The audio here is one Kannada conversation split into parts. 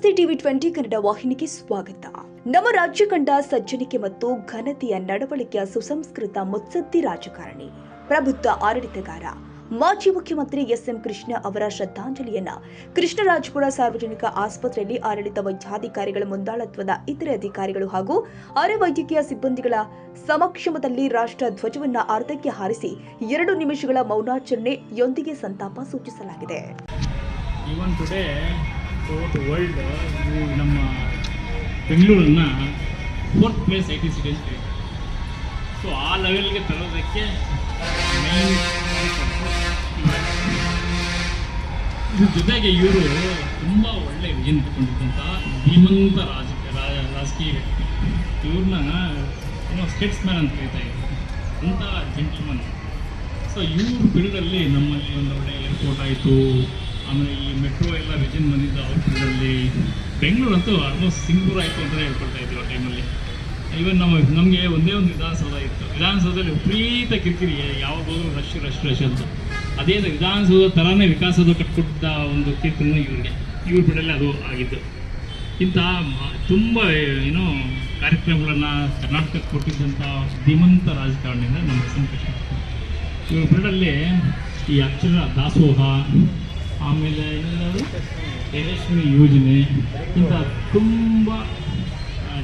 ನಮಸ್ತೆ ಟಿವಿ 20 ಕನ್ನಡ ವಾಹಿನಿಗೆ ಸ್ವಾಗತ. ನಮ್ಮ ರಾಜ್ಯ ಕಂಡ ಸಜ್ಜನಿಕೆ ಮತ್ತು ಘನತೆಯ ನಡವಳಿಕೆಯ ಸುಸಂಸ್ಕೃತ ಮುತ್ಸದ್ದಿ ರಾಜಕಾರಣಿ, ಪ್ರಬುದ್ಧ ಆಡಳಿತಗಾರ, ಮಾಜಿ ಮುಖ್ಯಮಂತ್ರಿ ಎಸ್.ಎಂ. ಕೃಷ್ಣ ಅವರ ಶ್ರದ್ಧಾಂಜಲಿಯನ್ನ ಕೃಷ್ಣರಾಜಪುರ ಸಾರ್ವಜನಿಕ ಆಸ್ಪತ್ರೆಯಲ್ಲಿ ಆಡಳಿತ ವೈದ್ಯಾಧಿಕಾರಿಗಳ ಮುಂದಾಳತ್ವದ ಇತರೆ ಅಧಿಕಾರಿಗಳು ಹಾಗೂ ಅರೆ ವೈದ್ಯಕೀಯ ಸಿಬ್ಬಂದಿಗಳ ಸಮಕ್ಷಮದಲ್ಲಿ ರಾಷ್ಟ್ರ ಧ್ವಜವನ್ನ ಅರ್ಧಕ್ಕೆ ಹಾರಿಸಿ 2 ನಿಮಿಷಗಳ ಮೌನಾಚರಣೆಯೊಂದಿಗೆ ಸಂತಾಪ ಸೂಚಿಸಲಾಗಿದೆ. ಈವನ್ ಟುಡೇ ಥ್ರೂಔಟ್ ವರ್ಲ್ಡ್ ನಮ್ಮ ಬೆಂಗಳೂರನ್ನ 4th ಪ್ಲೇಸ್ IT ಸಿಟಿ ಅಂತ ಇದೆ. ಸೊ ಆ ಲೆವೆಲ್ಗೆ ತರೋದಕ್ಕೆ ಮೇನ್ ಇದ್ರ ಜೊತೆಗೆ ಇವರು ತುಂಬ ಒಳ್ಳೆ ವಿಷನ್ ತಗೊಂಡಿದ್ದಂಥ ಧೀಮಂತ ರಾಜಕೀಯ ವ್ಯಕ್ತಿ. ಇವ್ರನ್ನ ಸ್ಕೆಟ್ಸ್ ಮ್ಯಾನ್ ಅಂತ ಕರೀತಾ ಇದ್ರು, ಅಂಥ ಜೆಂಟಲ್ಮನ್. ಸೊ ಇವ್ರ ಪೀರಿಯಡಲ್ಲಿ ನಮ್ಮಲ್ಲಿ ಒಂದು ಒಳ್ಳೆ ಏರ್ಪೋರ್ಟ್ ಆಯಿತು, ಆಮೇಲೆ ಈ ಮೆಟ್ರೋ ಎಲ್ಲ ವಿಜನ್ ಬಂದಿದ್ದು ಅವ್ರ ಪೀರಿಯಡಲ್ಲಿ. ಬೆಂಗಳೂರಂತೂ ಆಲ್ಮೋಸ್ಟ್ ಸಿಂಗಪುರ್ ಆಯಿತು ಅಂತಲೇ ಹೇಳ್ಕೊಳ್ತಾ ಇದ್ವಿ ಆ ಟೈಮಲ್ಲಿ. ಈವನ್ ನಮಗೆ ಒಂದೇ ಒಂದು ವಿಧಾನಸೌಧ ಇತ್ತು. ವಿಧಾನಸೌಧದಲ್ಲಿ ವಿಪರೀತ ಕಿರಿಕಿರಿ, ಯಾವಾಗ ಹೋದ್ರು ರಶ್ ಅಂತ. ಅದೇ ವಿಧಾನಸೌಧ ಥರನೇ ವಿಕಾಸದ ಕಟ್ಕೊಟ್ಟ ಒಂದು ಕೀರ್ತನ ಇವ್ರ ಬಿಡಲ್ಲೇ ಅದು ಆಗಿದ್ದು. ಇಂಥ ತುಂಬ ಕಾರ್ಯಕ್ರಮಗಳನ್ನು ಕರ್ನಾಟಕಕ್ಕೆ ಕೊಟ್ಟಿದ್ದಂಥ ಧೀಮಂತ ರಾಜಕಾರಣಿಯಿಂದ ನಮ್ಮ ಎಸ್.ಎಂ. ಕೃಷ್ಣ. ಇವ್ರ ಬಿಡಲ್ಲಿ ಈ ಅಕ್ಷರ ದಾಸೋಹ, ಆಮೇಲೆ ಏನಾದರೂ ಯಶಸ್ವಿನಿ ಯೋಜನೆ, ಇಂಥ ತುಂಬ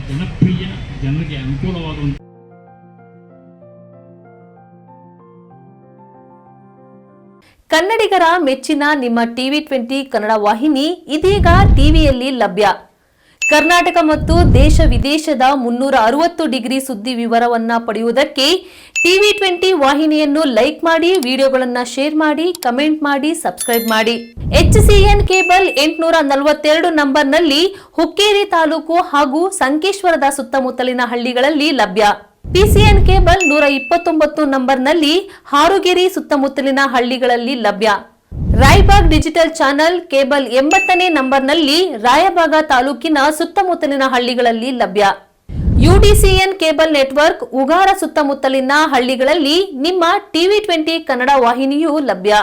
ಜನಪ್ರಿಯ, ಜನರಿಗೆ ಅನುಕೂಲವಾದಂಥ ಕನ್ನಡಿಗರ ಮೆಚ್ಚಿನ ನಿಮ್ಮ ಟಿವಿ 20 ಕನ್ನಡ ವಾಹಿನಿ ಇದೀಗ ಟಿವಿಯಲ್ಲಿ ಲಭ್ಯ. ಕರ್ನಾಟಕ ಮತ್ತು ದೇಶ ವಿದೇಶದ 360 ಡಿಗ್ರಿ ಸುದ್ದಿ ವಿವರವನ್ನ ಪಡೆಯುವುದಕ್ಕೆ ಟಿವಿ 20 ವಾಹಿನಿಯನ್ನು ಲೈಕ್ ಮಾಡಿ, ವಿಡಿಯೋಗಳನ್ನು ಶೇರ್ ಮಾಡಿ, ಕಮೆಂಟ್ ಮಾಡಿ, ಸಬ್ಸ್ಕ್ರೈಬ್ ಮಾಡಿ. HCN ಕೇಬಲ್ 842 ನಂಬರ್ನಲ್ಲಿ ಹುಕ್ಕೇರಿ ತಾಲೂಕು ಹಾಗೂ ಸಂಕೇಶ್ವರದ ಸುತ್ತಮುತ್ತಲಿನ ಹಳ್ಳಿಗಳಲ್ಲಿ ಲಭ್ಯ. PCN ಕೇಬಲ್ 129 ನಂಬರ್ನಲ್ಲಿ ಹಾರುಗೆರೆ ಸುತ್ತಮುತ್ತಲಿನ ಹಳ್ಳಿಗಳಲ್ಲಿ ಲಭ್ಯ. ರಾಯಬಾಗ್ ಡಿಜಿಟಲ್ ಚಾನೆಲ್ ಕೇಬಲ್ 80ನೇ ನಂಬರ್ನಲ್ಲಿ ರಾಯಬಾಗ ತಾಲೂಕಿನ ಸುತ್ತಮುತ್ತಲಿನ ಹಳ್ಳಿಗಳಲ್ಲಿ ಲಭ್ಯ. UDCN ಕೇಬಲ್ ನೆಟ್ವರ್ಕ್ ಉಗಾರ ಸುತ್ತಮುತ್ತಲಿನ ಹಳ್ಳಿಗಳಲ್ಲಿ ನಿಮ್ಮ ಟಿವಿ 20 ಕನ್ನಡ ವಾಹಿನಿಯೂ ಲಭ್ಯ.